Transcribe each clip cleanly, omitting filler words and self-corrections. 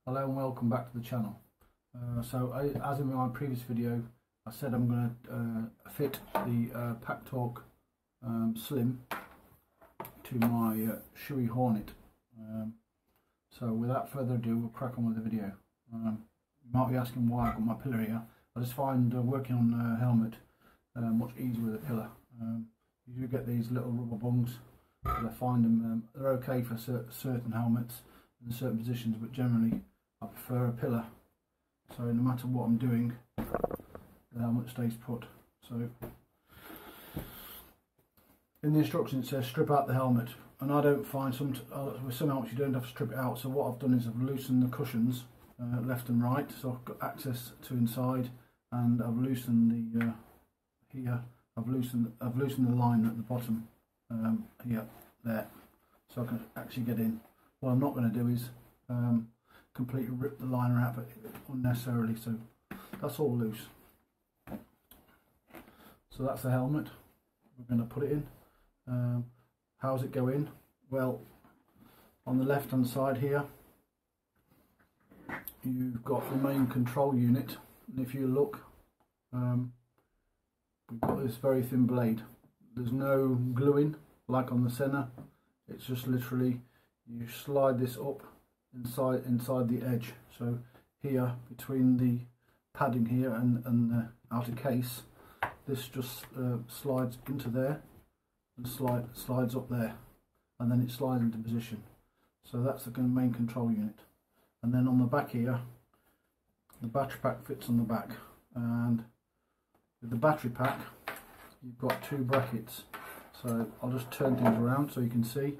Hello and welcome back to the channel. As in my previous video, I said I'm going to fit the Packtalk Slim to my Shoei Hornet. So without further ado, we'll crack on with the video. You might be asking why I've got my pillar here. I just find working on a helmet much easier with a pillar. You do get these little rubber bungs, but I find them they're okay for certain helmets in certain positions, but generally I prefer a pillar. So no matter what I'm doing, the helmet stays put. So in the instructions it says strip out the helmet, and I don't find with some helmets you don't have to strip it out. So what I've done is I've loosened the cushions left and right, so I've got access to inside, and I've loosened the here. I've loosened the line at the bottom here, there, so I can actually get in. What I'm not going to do is completely rip the liner out unnecessarily, so that's all loose. So that's the helmet. We're going to put it in. How's it go in? Well, on the left hand side here you've got the main control unit, and if you look, we've got this very thin blade. There's no gluing like on the Senna. It's just literally you slide this up inside the edge. So here between the padding here and the outer case, this just slides into there and slides up there, and then it slides into position. So that's the main control unit. And then on the back here, the battery pack fits on the back, and with the battery pack you've got two brackets. So I'll just turn things around so you can see.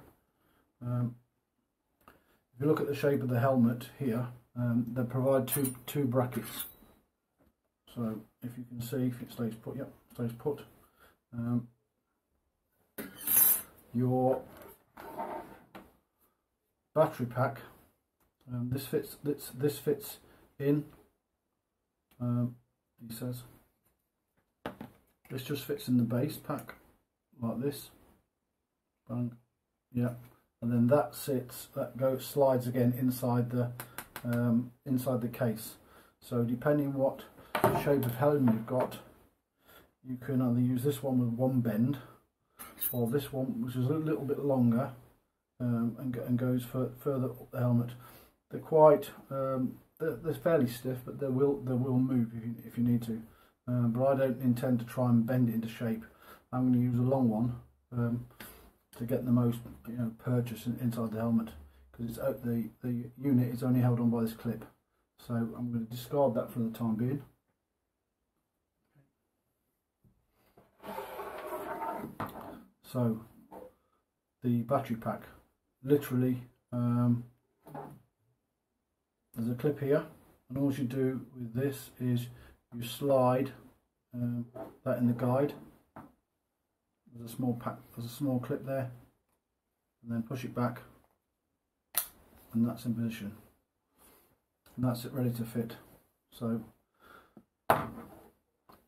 If you look at the shape of the helmet here, they provide two brackets. So if you can see, if it stays put, yep, stays put. Your battery pack, this fits in. He says this just fits in the base pack like this. Bang, yeah. And then that slides again inside the case. So depending what shape of helmet you've got, you can either use this one with one bend, or this one which is a little bit longer and goes further up the helmet. They're quite they're fairly stiff, but they will move if you need to. But I don't intend to try and bend it into shape. I'm going to use a long one to get the most purchase inside the helmet, because the unit is only held on by this clip. So I'm going to discard that for the time being. So the battery pack, literally there's a clip here, and all you do with this is you slide that in the guide. There's a small clip there, and then push it back, and that's in position, and that's it, ready to fit. So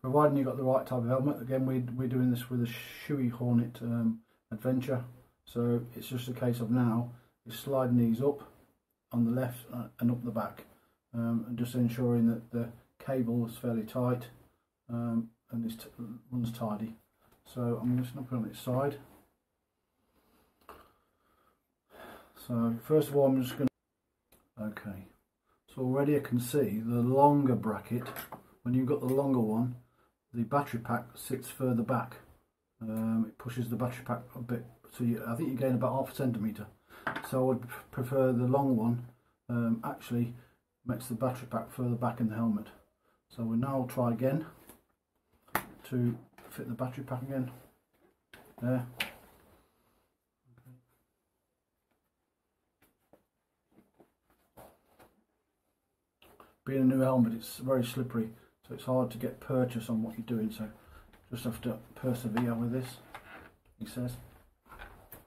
providing you've got the right type of helmet, again we're doing this with a Shoei Hornet Adventure, so it's just a case of now you're sliding these up on the left and up the back, and just ensuring that the cable is fairly tight and this runs tidy. So I'm just going to put it on its side. So first of all I'm just going to, okay, so already I can see the longer bracket. When you've got the longer one, the battery pack sits further back. It pushes the battery pack a bit, so I think you gain about ½ centimetre. So I would prefer the long one. Actually makes the battery pack further back in the helmet. So we'll now try again to fit the battery pack again there. Okay. Being a new helmet, it's very slippery, so it's hard to get purchase on what you're doing, so just have to persevere with this, he says.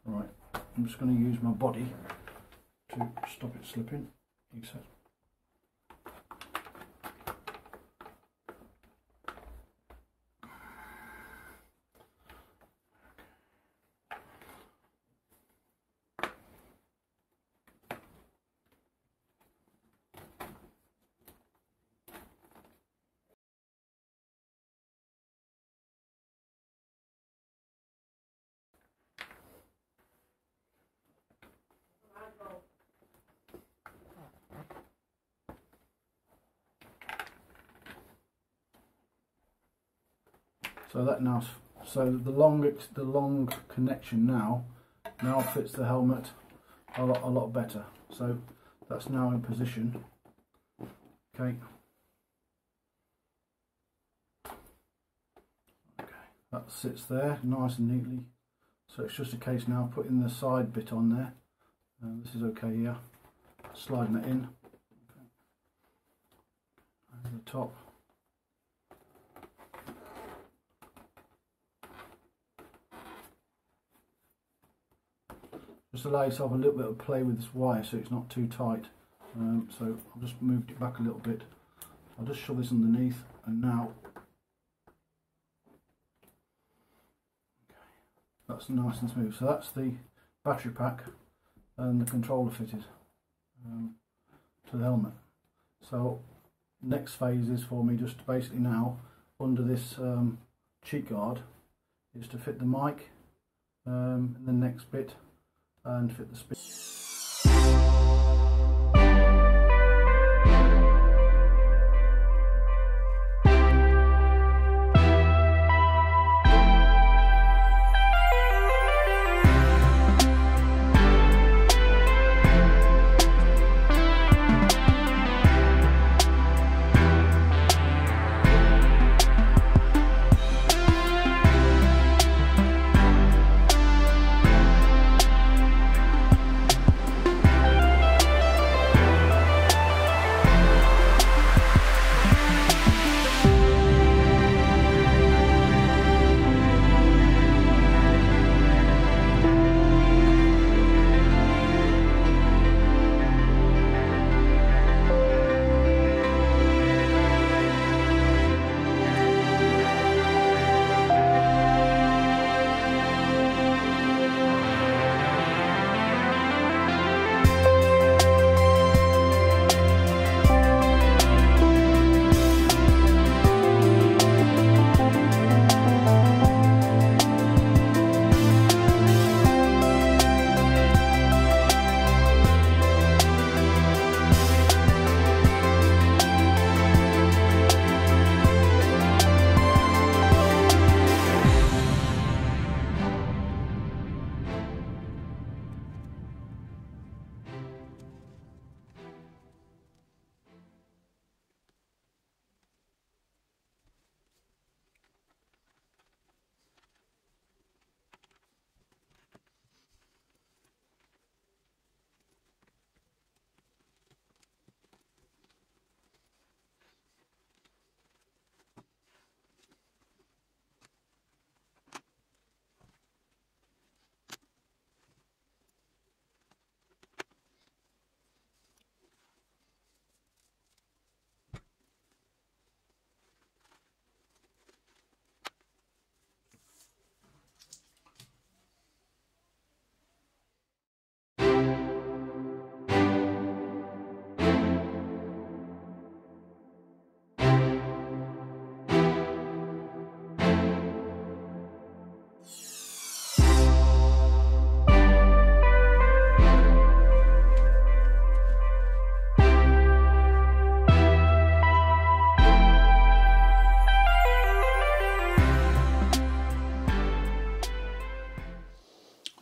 Alright, I'm just going to use my body to stop it slipping, he says. So that now, so the long connection now fits the helmet a lot better. So that's now in position. Okay. That sits there nice and neatly. So it's just a case now of putting the side bit on there. This is okay here. Sliding it in. Okay. Over the top. Just allow yourself a little bit of play with this wire so it's not too tight. So I've just moved it back a little bit. I'll just shove this underneath, and now that's nice and smooth. So that's the battery pack and the controller fitted to the helmet. So next phase is for me just to basically now, under this cheek guard, is to fit the mic in the next bit and fit the speaker.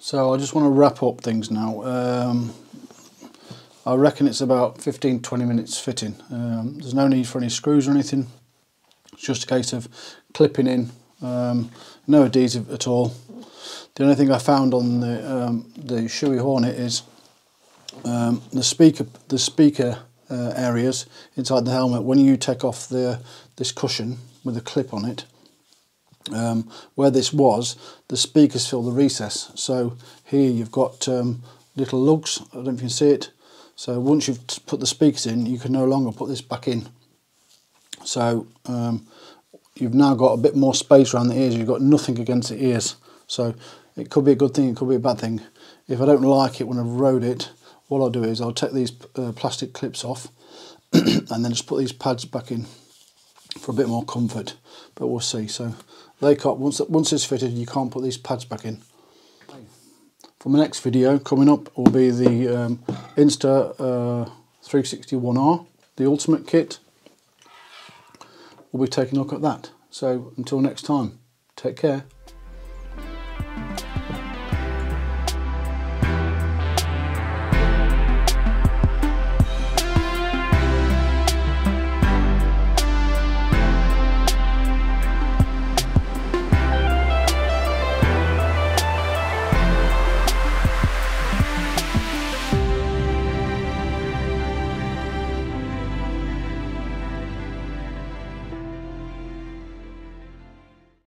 So I just want to wrap up things now. I reckon it's about 15-20 minutes fitting. There's no need for any screws or anything. It's just a case of clipping in. No adhesive at all. The only thing I found on the Shoei Hornet is the speaker areas inside the helmet. When you take off this cushion with a clip on it, where this was, the speakers fill the recess. So here you've got little lugs. I don't know if you can see it. So once you've put the speakers in, you can no longer put this back in. So you've now got a bit more space around the ears. You've got nothing against the ears. So it could be a good thing, it could be a bad thing. If I don't like it when I've rode it, what I'll do is I'll take these plastic clips off and then just put these pads back in for a bit more comfort. But we'll see. So they can't, once it's fitted, you can't put these pads back in. For my next video coming up will be the Insta 361R, the Ultimate Kit. We'll be taking a look at that. So until next time. Take care.